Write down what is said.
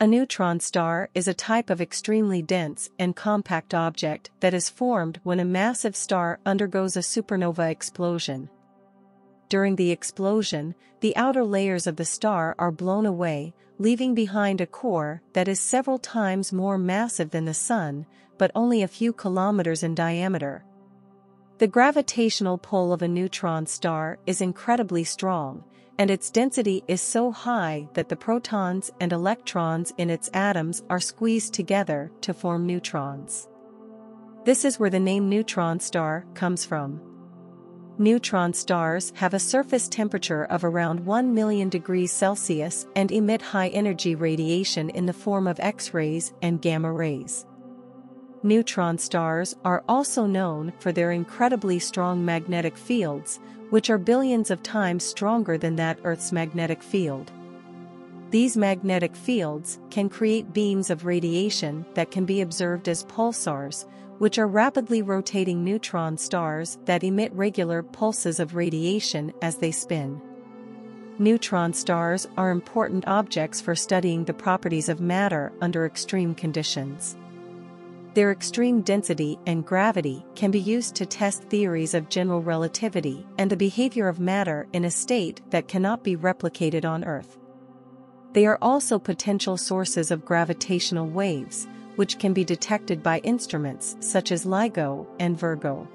A neutron star is a type of extremely dense and compact object that is formed when a massive star undergoes a supernova explosion. During the explosion, the outer layers of the star are blown away, leaving behind a core that is several times more massive than the Sun, but only a few kilometers in diameter. The gravitational pull of a neutron star is incredibly strong, and its density is so high that the protons and electrons in its atoms are squeezed together to form neutrons. This is where the name neutron star comes from. Neutron stars have a surface temperature of around 1 million degrees Celsius and emit high-energy radiation in the form of X-rays and gamma rays. Neutron stars are also known for their incredibly strong magnetic fields, which are billions of times stronger than that Earth's magnetic field. These magnetic fields can create beams of radiation that can be observed as pulsars, which are rapidly rotating neutron stars that emit regular pulses of radiation as they spin. Neutron stars are important objects for studying the properties of matter under extreme conditions. Their extreme density and gravity can be used to test theories of general relativity and the behavior of matter in a state that cannot be replicated on Earth. They are also potential sources of gravitational waves, which can be detected by instruments such as LIGO and Virgo.